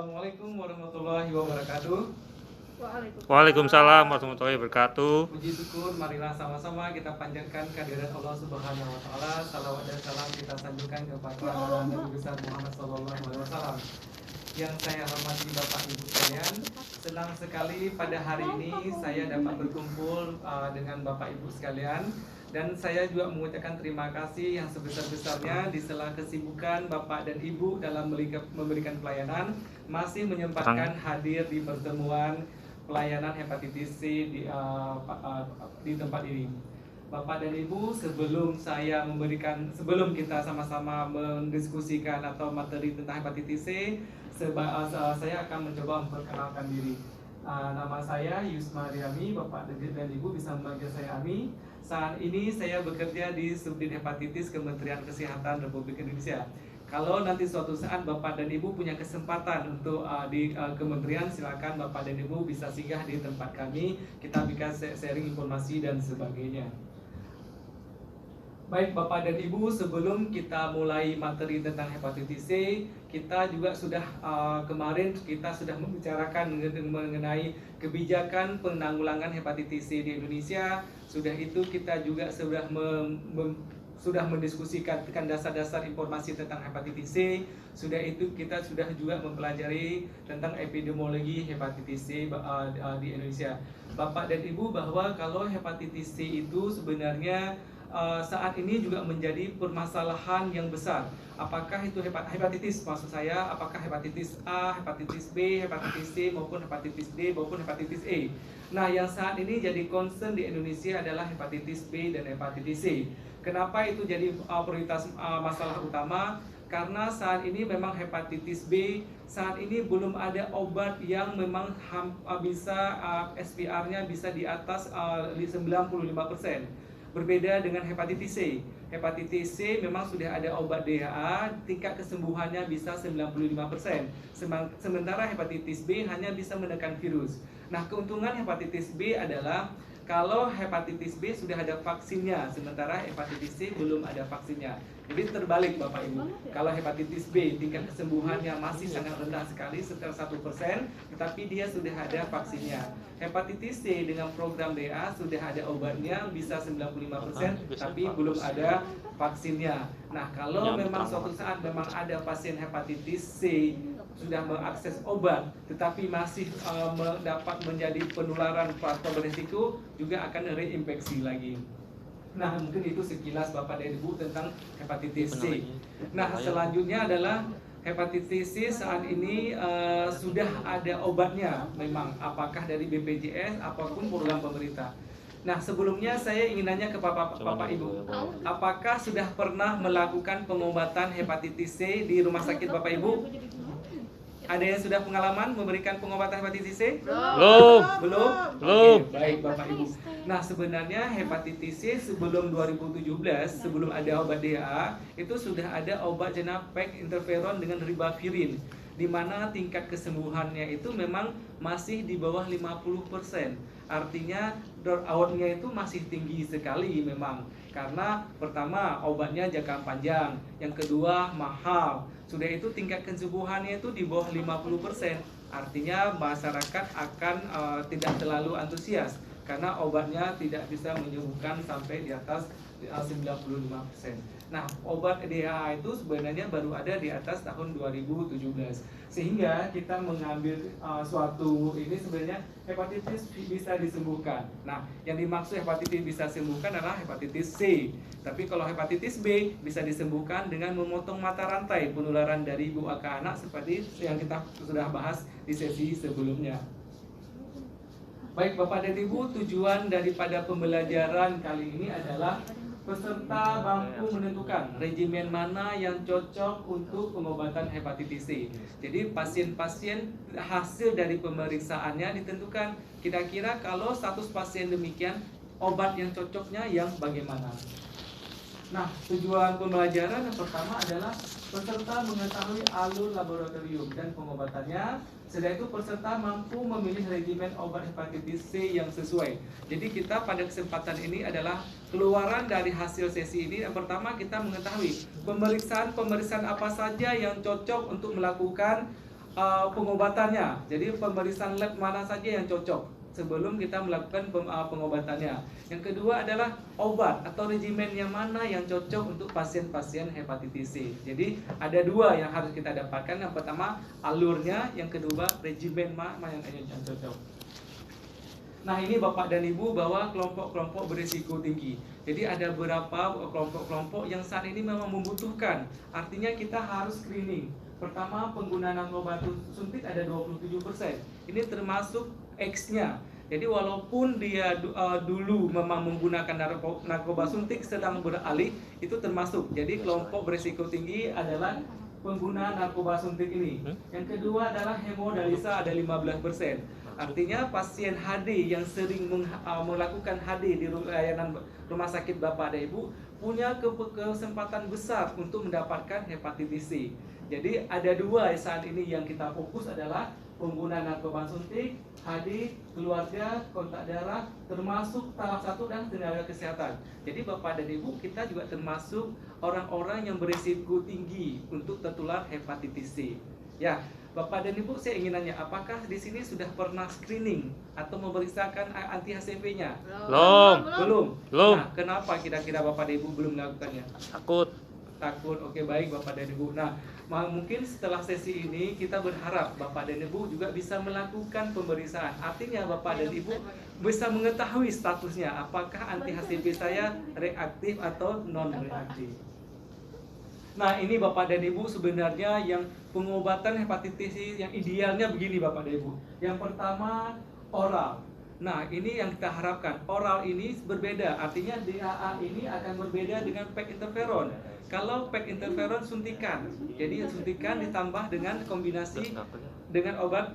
Assalamualaikum warahmatullahi wabarakatuh. Waalaikumsalam warahmatullahi wabarakatuh. Puji syukur, marilah sama-sama kita panjatkan kehadirat Allah Subhanahu wa taala. Salawat dan salam kita sanjungkan kepada Nabi besar Muhammad sallallahu alaihi wasallam. Yang saya hormati Bapak Ibu sekalian, senang sekali pada hari ini saya dapat berkumpul dengan Bapak Ibu sekalian. Dan saya juga mengucapkan terima kasih yang sebesar-besarnya di sela kesibukan Bapak dan Ibu dalam memberikan pelayanan, masih menyempatkan hadir di pertemuan pelayanan hepatitis C di tempat ini. Bapak dan Ibu, sebelum kita sama-sama mendiskusikan atau materi tentang hepatitis C, saya akan mencoba memperkenalkan diri. Nama saya Yusma Riami, Bapak dan Ibu bisa memanggil saya Ami. Saat ini saya bekerja di Subdit Hepatitis Kementerian Kesehatan Republik Indonesia. Kalau nanti suatu saat Bapak dan Ibu punya kesempatan untuk di kementerian, silakan Bapak dan Ibu bisa singgah di tempat kami. Kita bisa sharing informasi dan sebagainya. Baik Bapak dan Ibu, sebelum kita mulai materi tentang hepatitis C, kita juga sudah kemarin kita sudah membicarakan mengenai kebijakan penanggulangan hepatitis C di Indonesia. Sudah itu kita juga sudah mendiskusikan dasar-dasar informasi tentang hepatitis C. Sudah itu kita sudah juga mempelajari tentang epidemiologi hepatitis C di Indonesia. Bapak dan Ibu, bahwa kalau hepatitis C itu sebenarnya saat ini juga menjadi permasalahan yang besar. Apakah itu hepatitis, maksud saya, apakah hepatitis A, hepatitis B, hepatitis C, maupun hepatitis D, maupun hepatitis E. Nah, yang saat ini jadi concern di Indonesia adalah hepatitis B dan hepatitis C. Kenapa itu jadi prioritas masalah utama? Karena saat ini memang hepatitis B saat ini belum ada obat yang memang bisa SPR-nya bisa di atas 95%. Berbeda dengan hepatitis C. Hepatitis C memang sudah ada obat DHA, tingkat kesembuhannya bisa 95%. Sementara hepatitis B hanya bisa menekan virus. Nah, keuntungan hepatitis B adalah kalau hepatitis B sudah ada vaksinnya, sementara hepatitis C belum ada vaksinnya. Jadi terbalik Bapak Ibu. Kalau hepatitis B tingkat kesembuhannya masih sangat rendah sekali, sekitar 1%, tetapi dia sudah ada vaksinnya. Hepatitis C dengan program DA sudah ada obatnya, bisa 95%, tapi belum ada vaksinnya. Nah, kalau memang suatu saat memang ada pasien hepatitis C sudah mengakses obat, tetapi masih dapat menjadi penularan faktor berisiko, juga akan reinfeksi lagi. Nah, mungkin itu sekilas Bapak dan Ibu tentang hepatitis C. Nah, selanjutnya adalah hepatitis C saat ini sudah ada obatnya memang, apakah dari BPJS apapun program pemerintah. Nah, sebelumnya saya ingin nanya ke Bapak Ibu, apakah sudah pernah melakukan pengobatan hepatitis C di rumah sakit Bapak Ibu? Ada yang sudah pengalaman memberikan pengobatan hepatitis C? Belum. Oke, baik Bapak Ibu. Nah, sebenarnya hepatitis C sebelum 2017, sebelum ada obat DHA, itu sudah ada obat Genapec interferon dengan ribavirin, di mana tingkat kesembuhannya itu memang masih di bawah 50%. Artinya dropout-nya itu masih tinggi sekali memang. Karena pertama obatnya jangka panjang, yang kedua mahal. Sudah itu tingkat kesembuhannya itu di bawah 50%. Artinya masyarakat akan tidak terlalu antusias karena obatnya tidak bisa menyembuhkan sampai di atas 95%. Nah, obat DHA itu sebenarnya baru ada di atas tahun 2017. Sehingga kita mengambil suatu ini sebenarnya hepatitis bisa disembuhkan. Nah, yang dimaksud hepatitis bisa disembuhkan adalah hepatitis C. Tapi kalau hepatitis B bisa disembuhkan dengan memotong mata rantai penularan dari ibu ke anak seperti yang kita sudah bahas di sesi sebelumnya. Baik Bapak dan Ibu, tujuan daripada pembelajaran kali ini adalah peserta mampu menentukan regimen mana yang cocok untuk pengobatan hepatitis C. Jadi pasien-pasien hasil dari pemeriksaannya ditentukan kira-kira kalau status pasien demikian obat yang cocoknya yang bagaimana. Nah, tujuan pembelajaran yang pertama adalah peserta mengetahui alur laboratorium dan pengobatannya. Setelah itu peserta mampu memilih regimen obat hepatitis C yang sesuai. Jadi kita pada kesempatan ini adalah keluaran dari hasil sesi ini. Yang pertama kita mengetahui pemeriksaan apa saja yang cocok untuk melakukan pengobatannya. Jadi pemeriksaan lab mana saja yang cocok sebelum kita melakukan pengobatannya. Yang kedua adalah obat atau regimen yang mana yang cocok untuk pasien-pasien hepatitis C. Jadi ada dua yang harus kita dapatkan. Yang pertama alurnya, yang kedua regimen mana yang cocok. Nah, ini Bapak dan Ibu bahwa kelompok-kelompok berisiko tinggi. Jadi ada beberapa kelompok-kelompok yang saat ini memang membutuhkan. Artinya kita harus screening. Pertama, penggunaan narkoba suntik ada 27%. Ini termasuk X-nya. Jadi walaupun dia dulu memang menggunakan narkoba suntik sedang beralih, itu termasuk. Jadi kelompok berisiko tinggi adalah penggunaan narkoba suntik ini. Yang kedua adalah hemodialisa ada 15%. Artinya pasien HD yang sering melakukan HD di layanan rumah sakit Bapak dan Ibu punya kesempatan besar untuk mendapatkan hepatitis C. Jadi ada dua saat ini yang kita fokus adalah penggunaan narkoba suntik, HD, keluarga, kontak darah, termasuk tahap 1 dan tenaga kesehatan. Jadi Bapak dan Ibu kita juga termasuk orang-orang yang berisiko tinggi untuk tertular hepatitis C. Ya, Bapak dan Ibu, saya ingin nanya, apakah di sini sudah pernah screening atau memeriksakan anti HCV-nya? Belum. Nah, kenapa kira-kira Bapak dan Ibu belum melakukannya? Takut. Oke, baik Bapak dan Ibu. Nah, mungkin setelah sesi ini kita berharap Bapak dan Ibu juga bisa melakukan pemeriksaan. Artinya Bapak dan Ibu bisa mengetahui statusnya, apakah anti HCV saya reaktif atau non reaktif. Nah, ini Bapak dan Ibu sebenarnya yang pengobatan hepatitis C yang idealnya begini Bapak dan Ibu. Yang pertama oral. Nah, ini yang kita harapkan. Oral ini berbeda, artinya DHA ini akan berbeda dengan PEG interferon. Kalau PEG interferon suntikan, jadi suntikan ditambah dengan kombinasi dengan obat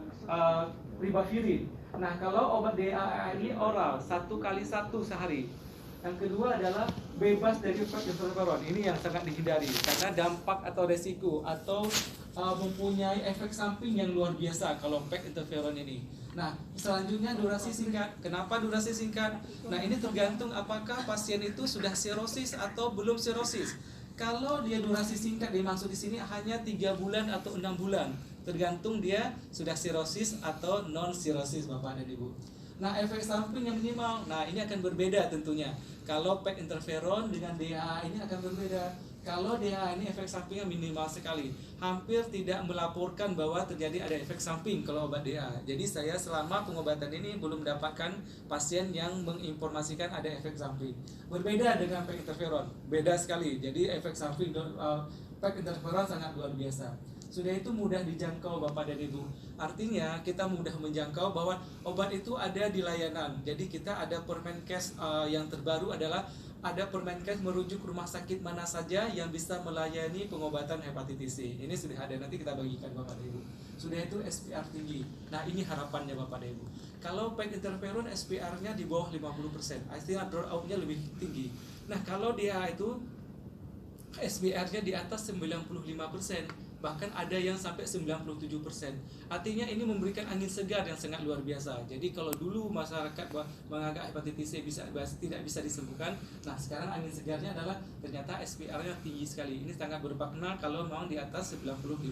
ribavirin. Nah, kalau obat DHA ini oral 1x1 sehari. Yang kedua adalah bebas dari PEG interferon. Ini yang sangat dihindari karena dampak atau resiko atau mempunyai efek samping yang luar biasa kalau PEG interferon ini. Nah, selanjutnya durasi singkat. Kenapa durasi singkat? Nah, ini tergantung apakah pasien itu sudah sirosis atau belum sirosis. Kalau dia durasi singkat, dimaksud di sini hanya 3 bulan atau 6 bulan, tergantung dia sudah sirosis atau non sirosis Bapak dan Ibu. Nah, efek samping yang minimal, nah ini akan berbeda tentunya. Kalau PEG interferon dengan DHA ini akan berbeda. Kalau DHA ini efek sampingnya minimal sekali, hampir tidak melaporkan bahwa terjadi ada efek samping kalau obat DHA. Jadi saya selama pengobatan ini belum mendapatkan pasien yang menginformasikan ada efek samping. Berbeda dengan PEG interferon, beda sekali. Jadi efek samping PEG interferon sangat luar biasa. Sudah itu mudah dijangkau Bapak dan Ibu. Artinya kita mudah menjangkau bahwa obat itu ada di layanan. Jadi kita ada Permenkes yang terbaru adalah ada Permenkes merujuk rumah sakit mana saja yang bisa melayani pengobatan hepatitis C. Ini sudah ada, nanti kita bagikan Bapak dan Ibu. Sudah itu SPR tinggi. Nah, ini harapannya Bapak dan Ibu. Kalau PEG interferon SPR-nya di bawah 50%, artinya dropout-nya lebih tinggi. Nah, kalau dia itu SPR-nya di atas 95%. Bahkan ada yang sampai 97%. Artinya ini memberikan angin segar yang sangat luar biasa. Jadi kalau dulu masyarakat menganggap hepatitis C tidak bisa disembuhkan, nah sekarang angin segarnya adalah ternyata SPR-nya tinggi sekali. Ini sangat bermakna kalau memang di atas 95%.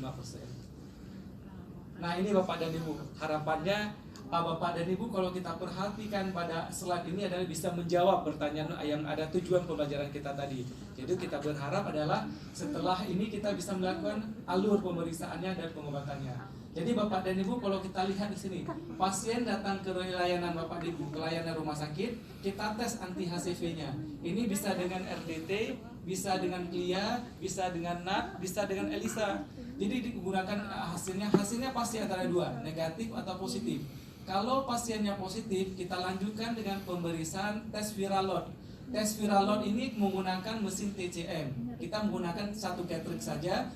Nah, ini Bapak dan Ibu, harapannya Bapak dan Ibu kalau kita perhatikan pada slide ini adalah bisa menjawab pertanyaan yang ada tujuan pembelajaran kita tadi. Jadi kita berharap adalah setelah ini kita bisa melakukan alur pemeriksaannya dan pengobatannya. Jadi Bapak dan Ibu kalau kita lihat di sini, pasien datang ke layanan Bapak dan Ibu, ke layanan rumah sakit, kita tes anti HCV-nya. Ini bisa dengan RDT, bisa dengan CLIA, bisa dengan NAT, bisa dengan ELISA. Jadi digunakan hasilnya pasti antara dua, negatif atau positif. Kalau pasiennya positif, kita lanjutkan dengan pemeriksaan tes viral load. Tes viral load ini menggunakan mesin TCM. Kita menggunakan satu cartridge saja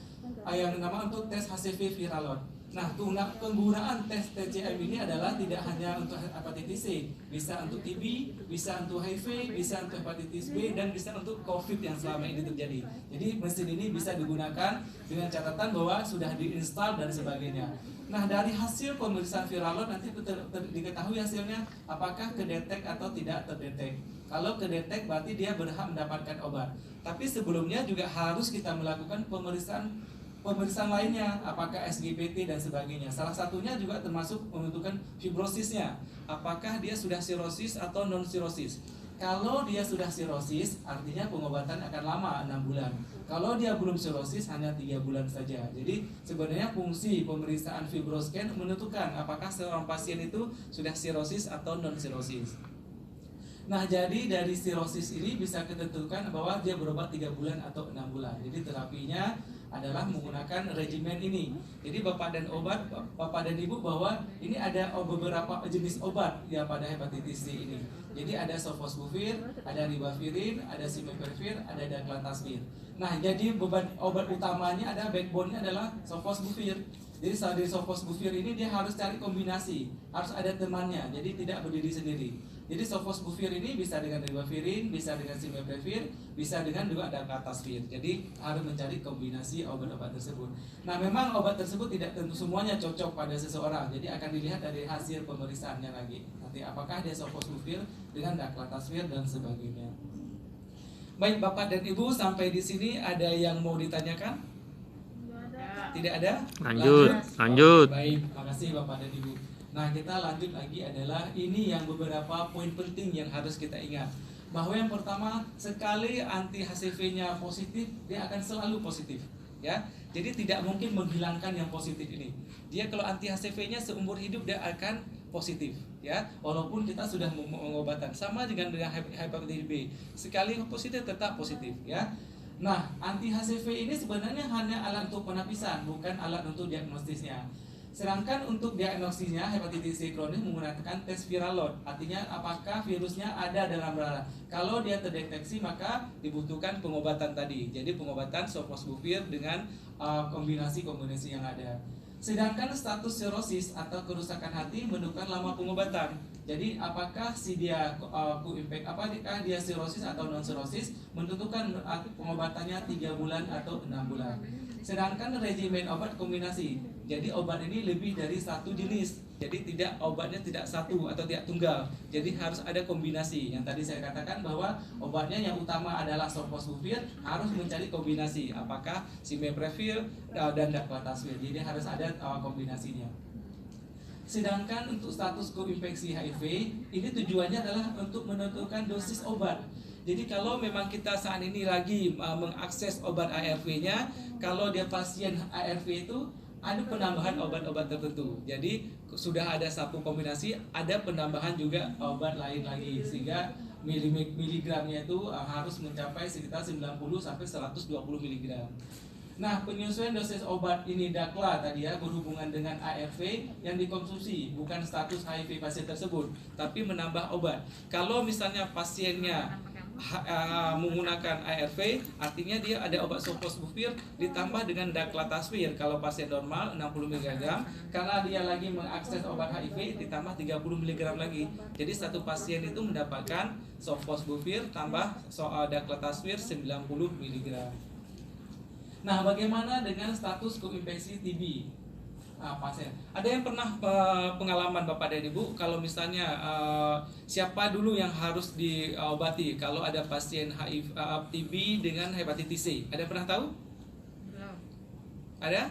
yang nama untuk tes HCV viral load. Nah, penggunaan tes TCM ini adalah tidak hanya untuk hepatitis C, bisa untuk TB, bisa untuk HIV, bisa untuk hepatitis B, dan bisa untuk COVID yang selama ini terjadi. Jadi mesin ini bisa digunakan dengan catatan bahwa sudah diinstal dan sebagainya. Nah, dari hasil pemeriksaan viral load nanti diketahui hasilnya apakah kedetek atau tidak terdetek. Kalau kedetek berarti dia berhak mendapatkan obat. Tapi sebelumnya juga harus kita melakukan pemeriksaan pemeriksaan lainnya, apakah SGPT dan sebagainya. Salah satunya juga termasuk menentukan fibrosisnya, apakah dia sudah sirosis atau non sirosis. Kalau dia sudah sirosis, artinya pengobatan akan lama 6 bulan. Kalau dia belum sirosis, hanya 3 bulan saja. Jadi sebenarnya fungsi pemeriksaan fibroscan menentukan apakah seorang pasien itu sudah sirosis atau non sirosis. Nah, jadi dari sirosis ini bisa ditentukan bahwa dia berobat 3 bulan atau 6 bulan. Jadi terapinya adalah menggunakan regimen ini. Jadi Bapak dan Ibu bahwa ini ada beberapa jenis obat ya pada hepatitis C ini. Jadi ada sofosbuvir, ada ribavirin, ada simvastatin, ada daclatasvir. Nah, jadi beban obat utamanya ada backbone-nya adalah sofosbuvir. Jadi dari sofosbuvir ini dia harus cari kombinasi, harus ada temannya. Jadi tidak berdiri sendiri. Jadi sofosbuvir ini bisa dengan ribavirin, bisa dengan simvastatin, bisa dengan juga daclatasvir. Jadi harus mencari kombinasi obat-obat tersebut. Nah, memang obat tersebut tidak tentu semuanya cocok pada seseorang. Jadi akan dilihat dari hasil pemeriksaannya lagi. Nanti apakah dia sofosbuvir dengan daclatasvir dan sebagainya. Baik Bapak dan Ibu, sampai di sini ada yang mau ditanyakan? Tidak ada? Lanjut. Baik, makasih Bapak dan Ibu. Nah, kita lanjut lagi adalah ini yang beberapa poin penting yang harus kita ingat. Bahwa yang pertama, sekali anti HCV-nya positif, dia akan selalu positif, ya. Jadi tidak mungkin menghilangkan yang positif ini. Dia kalau anti HCV-nya seumur hidup dia akan positif, ya. Walaupun kita sudah mengobatan, sama dengan hepatitis B. Sekali positif tetap positif, ya. Nah, anti HCV ini sebenarnya hanya alat untuk penapisan, bukan alat untuk diagnostisnya. Sedangkan untuk diagnosisnya hepatitis C kronis menggunakan tes viral load, artinya apakah virusnya ada dalam darah. Kalau dia terdeteksi maka dibutuhkan pengobatan tadi. Jadi pengobatan sofosbuvir dengan kombinasi yang ada. Sedangkan status sirosis atau kerusakan hati menentukan lama pengobatan. Jadi apakah apakah dia sirosis atau non sirosis menentukan pengobatannya 3 bulan atau 6 bulan. Sedangkan regimen obat kombinasi. Jadi obat ini lebih dari satu jenis. Jadi obatnya tidak satu atau tidak tunggal. Jadi harus ada kombinasi. Yang tadi saya katakan bahwa obatnya yang utama adalah sofosbuvir, harus mencari kombinasi. Apakah simvastatin dan daclatasvir. Jadi harus ada kombinasinya. Sedangkan untuk status koinfeksi HIV, ini tujuannya adalah untuk menentukan dosis obat. Jadi kalau memang kita saat ini lagi mengakses obat ARV-nya, kalau dia pasien ARV itu ada penambahan obat-obat tertentu. Jadi sudah ada satu kombinasi, ada penambahan juga obat lain lagi, sehingga miligramnya itu harus mencapai sekitar 90 sampai 120 mg. Nah, penyesuaian dosis obat ini dakla tadi ya berhubungan dengan ARV yang dikonsumsi, bukan status HIV pasien tersebut, tapi menambah obat. Kalau misalnya pasiennya menggunakan ARV, artinya dia ada obat sofosbuvir ditambah dengan daclatasvir kalau pasien normal 60 mg, karena dia lagi mengakses obat HIV ditambah 30 mg lagi. Jadi satu pasien itu mendapatkan sofosbuvir tambah daclatasvir 90 mg. Nah, bagaimana dengan status koinfeksi TB pasien? Ada yang pernah pengalaman Bapak dan Ibu kalau misalnya siapa dulu yang harus diobati kalau ada pasien HIV TB dengan hepatitis C? Ada yang pernah tahu? Belum. Ada?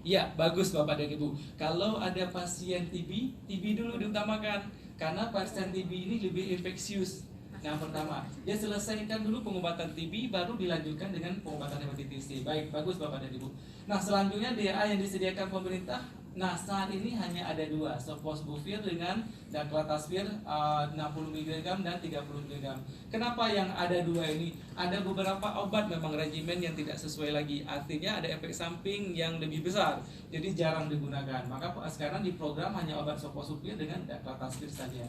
Ya, bagus Bapak dan Ibu. Kalau ada pasien TB dulu diutamakan karena pasien TB ini lebih infeksius. Yang pertama, dia selesaikan dulu pengobatan TB, baru dilanjutkan dengan pengobatan hepatitis C. Baik, bagus Bapak dan Ibu. Nah, selanjutnya DA yang disediakan pemerintah. Nah, saat ini hanya ada 2, sofosbuvir dengan daclatasvir 60 mg dan 30 mg. Kenapa yang ada 2 ini? Ada beberapa obat memang regimen yang tidak sesuai lagi. Artinya ada efek samping yang lebih besar. Jadi jarang digunakan. Maka sekarang di program hanya obat sofosbuvir dengan daclatasvir saja.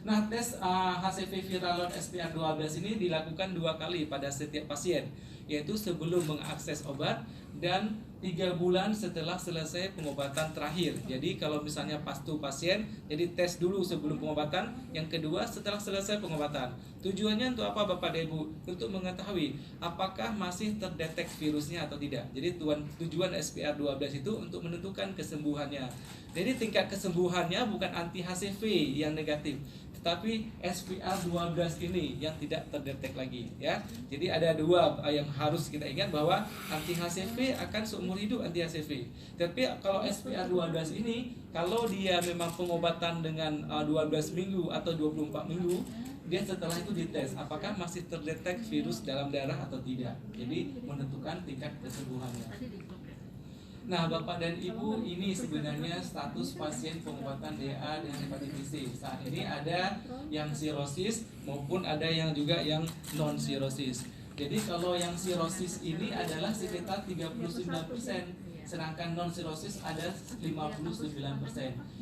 Nah, tes HCV viral load SPR12 ini dilakukan 2 kali pada setiap pasien, yaitu sebelum mengakses obat dan 3 bulan setelah selesai pengobatan terakhir. Jadi kalau misalnya pasien, jadi tes dulu sebelum pengobatan, yang kedua setelah selesai pengobatan. Tujuannya untuk apa Bapak dan Ibu? Untuk mengetahui apakah masih terdetek virusnya atau tidak. Jadi tujuan SPR12 itu untuk menentukan kesembuhannya. Jadi tingkat kesembuhannya bukan anti HCV yang negatif, tetapi SPR12 ini yang tidak terdetek lagi, ya. Jadi ada 2 yang harus kita ingat, bahwa anti HCV HCV akan seumur hidup anti HCV. Tapi kalau SPR12 ini, kalau dia memang pengobatan dengan 12 minggu atau 24 minggu, dia setelah itu dites apakah masih terdetek virus dalam darah atau tidak. Jadi menentukan tingkat kesembuhannya. Nah, Bapak dan Ibu, ini sebenarnya status pasien pengobatan DA dengan hepatitis C. Saat ini ada yang sirosis maupun ada yang juga yang non sirosis. Jadi kalau yang sirosis ini adalah sekitar 39%, sedangkan non sirosis ada 59%.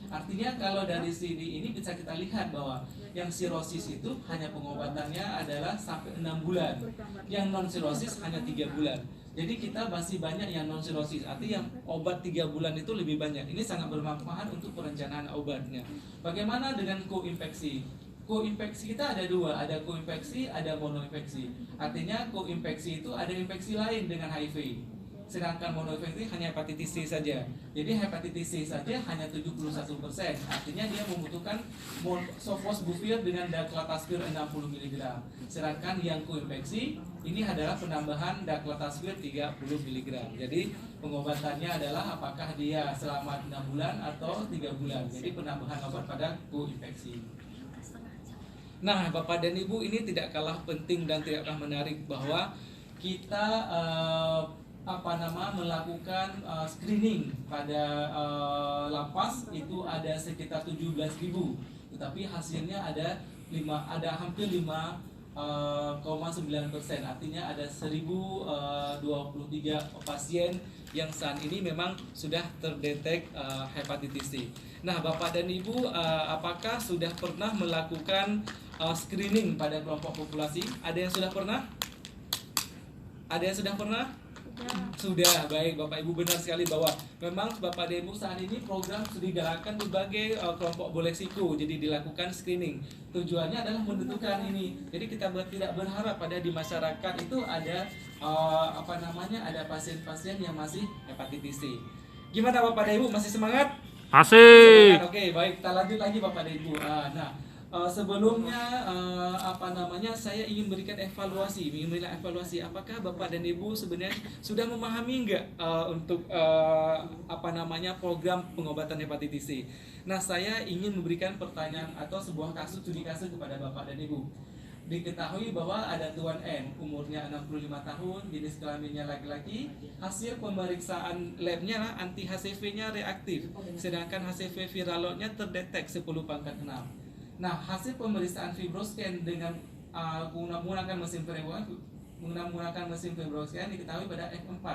Artinya kalau dari sini ini bisa kita lihat bahwa yang sirosis itu hanya pengobatannya adalah sampai 6 bulan. Yang non sirosis hanya 3 bulan. Jadi kita masih banyak yang non sirosis. Artinya yang obat 3 bulan itu lebih banyak. Ini sangat bermanfaat untuk perencanaan obatnya. Bagaimana dengan koinfeksi? Koinfeksi kita ada dua, ada koinfeksi, ada monoinfeksi. Artinya koinfeksi itu ada infeksi lain dengan HIV. Sedangkan monoinfeksi hanya hepatitis C saja. Jadi hepatitis C saja hanya 71%. Artinya dia membutuhkan sofosbuvir dengan daclatasvir 60 mg. Sedangkan yang koinfeksi ini adalah penambahan daclatasvir 30 mg. Jadi pengobatannya adalah apakah dia selama 6 bulan atau 3 bulan. Jadi penambahan obat pada koinfeksi. Nah, Bapak dan Ibu, ini tidak kalah penting dan tidak kalah menarik bahwa kita melakukan screening pada lapas itu ada sekitar 17.000, tetapi hasilnya ada hampir 5,9%. Artinya ada 1.023 pasien yang saat ini memang sudah terdetek hepatitis C. Nah, Bapak dan Ibu, apakah sudah pernah melakukan screening pada kelompok populasi? Ada yang sudah pernah? Ada yang sudah pernah? Sudah, baik Bapak Ibu, benar sekali bahwa memang Bapak dan Ibu saat ini program sudah digalakkan berbagai kelompok boleksiko, jadi dilakukan screening. Tujuannya adalah menentukan ini. Jadi kita tidak berharap pada di masyarakat itu ada ada pasien-pasien yang masih hepatitis C. Gimana Bapak dan Ibu, masih semangat? Asik. Oke, baik, kita lanjut lagi Bapak dan Ibu. Sebelumnya saya ingin berikan evaluasi, apakah Bapak dan Ibu sebenarnya sudah memahami nggak untuk program pengobatan hepatitis C. Nah, saya ingin memberikan pertanyaan atau sebuah studi kasus kepada Bapak dan Ibu. Diketahui bahwa ada Tuan N, umurnya 65 tahun, jenis kelaminnya laki-laki, hasil pemeriksaan labnya anti HCV-nya reaktif, sedangkan HCV viral load-nya terdetek 10⁻⁶. Nah, hasil pemeriksaan fibroscan dengan menggunakan mesin fibroscan diketahui pada F4.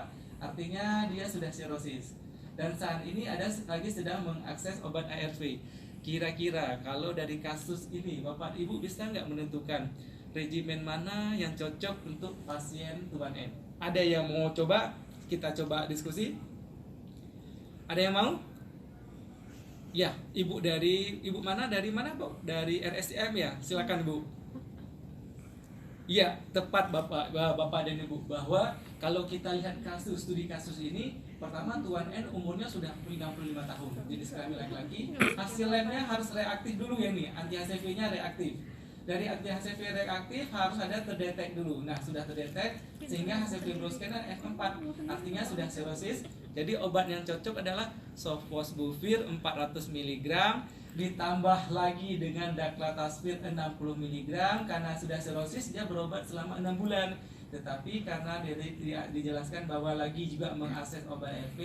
Artinya dia sudah sirosis. Dan saat ini lagi sedang mengakses obat ARV. Kira-kira kalau dari kasus ini Bapak Ibu bisa nggak menentukan regimen mana yang cocok untuk pasien Tuan N? Ada yang mau coba? Kita coba diskusi. Ada yang mau? Ya, Ibu mana? Dari mana, Bu? Dari RSCM ya? Silakan, Bu. Iya, tepat Bapak dan Ibu, bahwa kalau kita lihat studi kasus ini, pertama Tuan N umurnya sudah 55 tahun, jenis kelamin laki-laki. Hasil labnya harus reaktif dulu ya nih, anti HCV-nya reaktif. Dari anti HCV reaktif harus ada terdetek dulu. Nah, sudah terdetek sehingga hasil fibroscan F4, artinya sudah sirosis. Jadi obat yang cocok adalah sofosbuvir 400 mg ditambah lagi dengan daclatasvir 60 mg karena sudah sirosis dia berobat selama 6 bulan. Tetapi karena dijelaskan bahwa lagi juga mengakses obat ARV,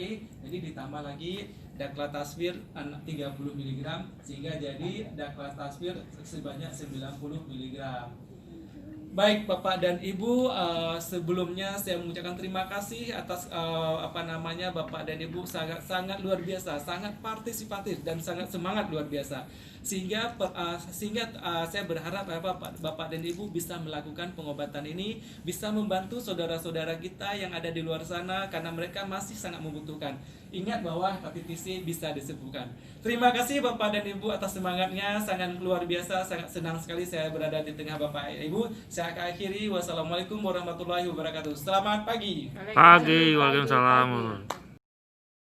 jadi ditambah lagi daclatasvir 30 mg sehingga jadi daclatasvir sebanyak 90 mg. Baik Bapak dan Ibu, sebelumnya saya mengucapkan terima kasih atas Bapak dan Ibu sangat luar biasa, sangat partisipatif dan sangat semangat luar biasa. Sehingga saya berharap Bapak dan Ibu bisa melakukan pengobatan ini, bisa membantu saudara-saudara kita yang ada di luar sana karena mereka masih sangat membutuhkan. Ingat bahwa hepatitis C bisa disembuhkan. Terima kasih Bapak dan Ibu atas semangatnya, sangat luar biasa, sangat senang sekali saya berada di tengah Bapak dan Ibu. Saya akhiri, wassalamualaikum warahmatullahi wabarakatuh. Selamat pagi. Pagi, waalaikumsalam.